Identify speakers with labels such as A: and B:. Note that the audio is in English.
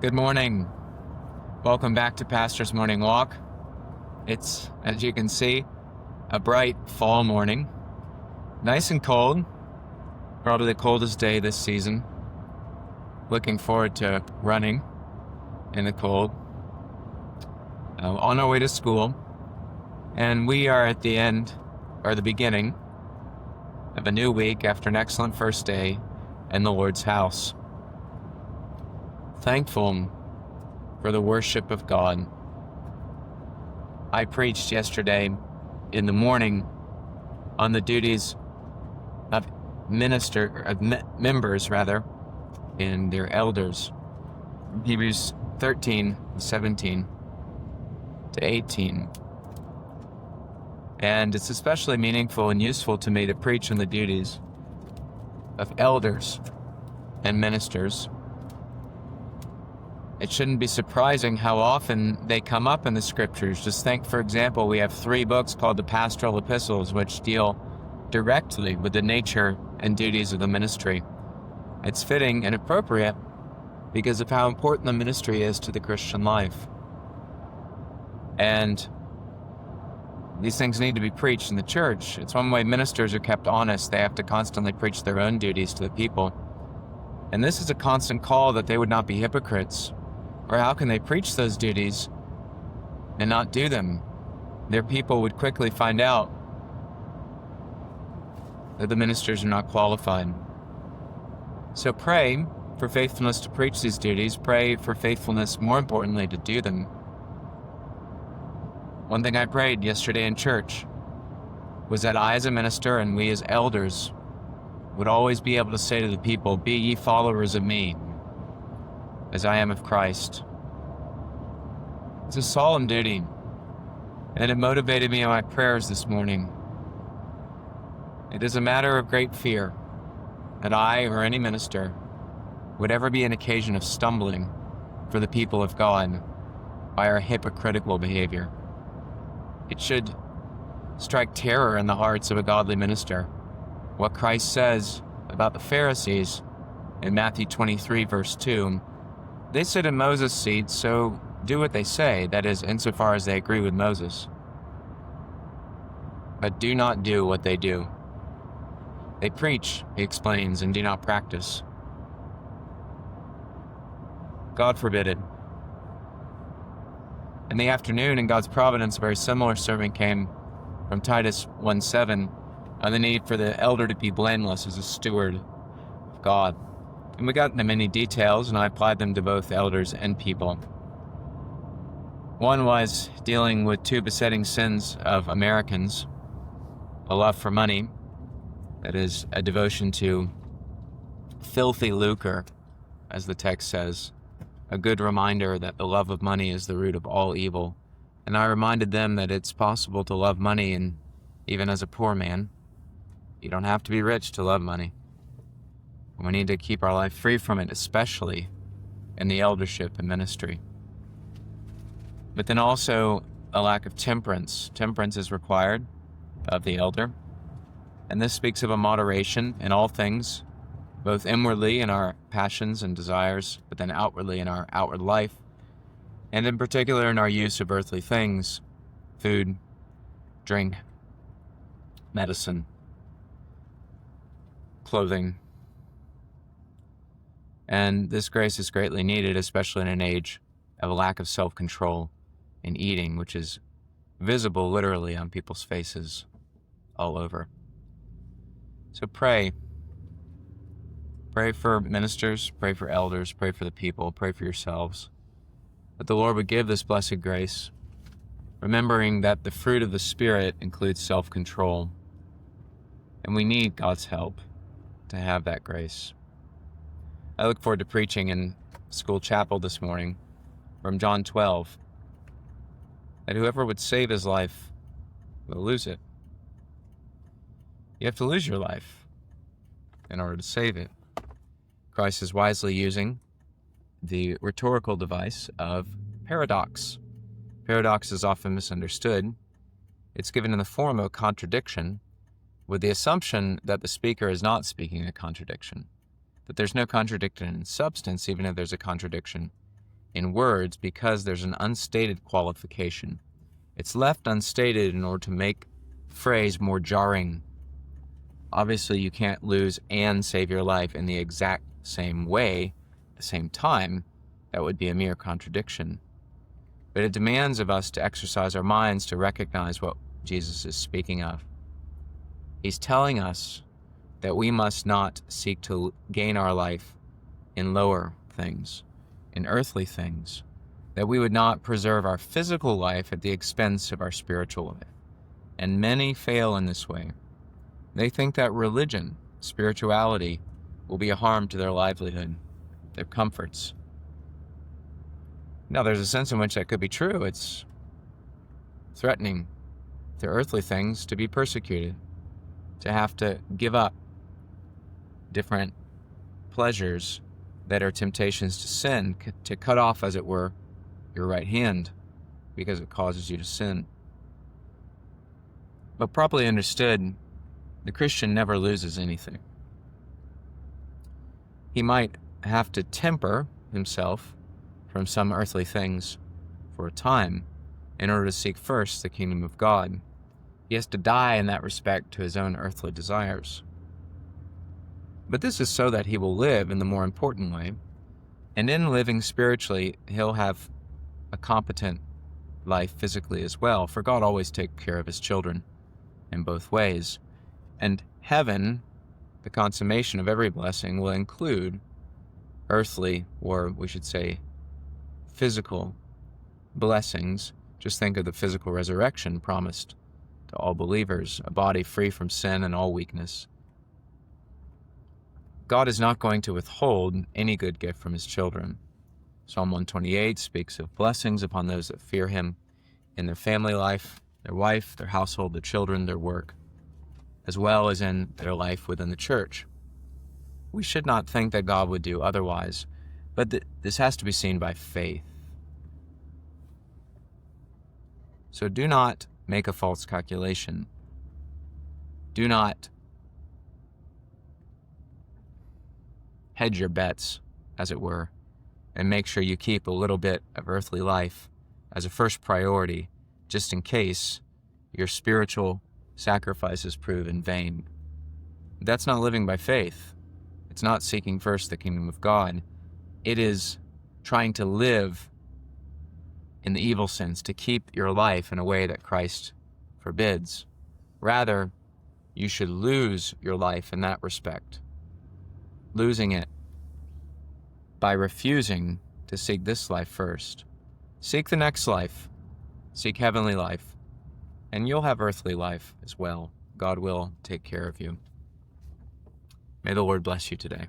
A: Good morning. Welcome back to Pastor's Morning Walk. It's, as you can see, a bright fall morning. Nice and cold. Probably the coldest day this season. Looking forward to running in the cold. On our way to school. And we are at the end, or the beginning, of a new week after an excellent first day in the Lord's house. Thankful for the worship of God. I preached yesterday in the morning on the duties of members and their elders. Hebrews 13:17 to 18. And it's especially meaningful and useful to me to preach on the duties of elders and ministers. It shouldn't be surprising how often they come up in the scriptures. Just think, for example, we have 3 books called the pastoral epistles, which deal directly with the nature and duties of the ministry. It's fitting and appropriate because of how important the ministry is to the Christian life. And these things need to be preached in the church. It's one way ministers are kept honest. They have to constantly preach their own duties to the people. And this is a constant call that they would not be hypocrites. Or how can they preach those duties and not do them? Their people would quickly find out that the ministers are not qualified. So pray for faithfulness to preach these duties. Pray for faithfulness, more importantly, to do them. One thing I prayed yesterday in church was that I as a minister and we as elders would always be able to say to the people, "Be ye followers of me, as I am of Christ." It's a solemn duty, and it motivated me in my prayers this morning. It is a matter of great fear that I or any minister would ever be an occasion of stumbling for the people of God by our hypocritical behavior. It should strike terror in the hearts of a godly minister. What Christ says about the Pharisees in Matthew 23, verse 2, they sit in Moses' seat, so do what they say, that is, insofar as they agree with Moses. But do not do what they do. They preach, he explains, and do not practice. God forbid it. In the afternoon, in God's providence, a very similar sermon came from Titus 1:7 on the need for the elder to be blameless as a steward of God. And we got into many details, and I applied them to both elders and people. One was dealing with 2 besetting sins of Americans: a love for money, that is, a devotion to filthy lucre, as the text says, a good reminder that the love of money is the root of all evil. And I reminded them that it's possible to love money, and even as a poor man, you don't have to be rich to love money. We need to keep our life free from it, especially in the eldership and ministry. But then also a lack of temperance. Temperance is required of the elder. And this speaks of a moderation in all things, both inwardly in our passions and desires, but then outwardly in our outward life, and in particular in our use of earthly things: food, drink, medicine, clothing. And this grace is greatly needed, especially in an age of a lack of self-control in eating, which is visible literally on people's faces all over. So pray. Pray for ministers, pray for elders, pray for the people, pray for yourselves, that the Lord would give this blessed grace, remembering that the fruit of the Spirit includes self-control, and we need God's help to have that grace. I look forward to preaching in school chapel this morning from John 12, that whoever would save his life will lose it. You have to lose your life in order to save it. Christ is wisely using the rhetorical device of paradox. Paradox is often misunderstood. It's given in the form of a contradiction, with the assumption that the speaker is not speaking a contradiction, that there's no contradiction in substance, even if there's a contradiction in words because there's an unstated qualification. It's left unstated in order to make the phrase more jarring. Obviously, you can't lose and save your life in the exact same way at the same time. That would be a mere contradiction. But it demands of us to exercise our minds to recognize what Jesus is speaking of. He's telling us that we must not seek to gain our life in lower things, in earthly things, that we would not preserve our physical life at the expense of our spiritual life. And many fail in this way. They think that religion, spirituality, will be a harm to their livelihood, their comforts. Now, there's a sense in which that could be true. It's threatening to earthly things to be persecuted, to have to give up different pleasures that are temptations to sin, to cut off, as it were, your right hand because it causes you to sin. But properly understood, the Christian never loses anything. He might have to temper himself from some earthly things for a time in order to seek first the kingdom of God. He has to die in that respect to his own earthly desires. But this is so that he will live in the more important way, and in living spiritually, he'll have a competent life physically as well, for God always takes care of his children in both ways. And heaven, the consummation of every blessing, will include earthly, or we should say physical, blessings. Just think of the physical resurrection promised to all believers, a body free from sin and all weakness. God is not going to withhold any good gift from his children. Psalm 128 speaks of blessings upon those that fear him in their family life, their wife, their household, their children, their work, as well as in their life within the church. We should not think that God would do otherwise, but this has to be seen by faith. So do not make a false calculation. Do not hedge your bets, as it were, and make sure you keep a little bit of earthly life as a first priority, just in case your spiritual sacrifices prove in vain. That's not living by faith. It's not seeking first the kingdom of God. It is trying to live in the evil sense, to keep your life in a way that Christ forbids. Rather, you should lose your life in that respect, losing it by refusing to seek this life first. Seek the next life, seek heavenly life, and you'll have earthly life as well. God will take care of you. May the Lord bless you today.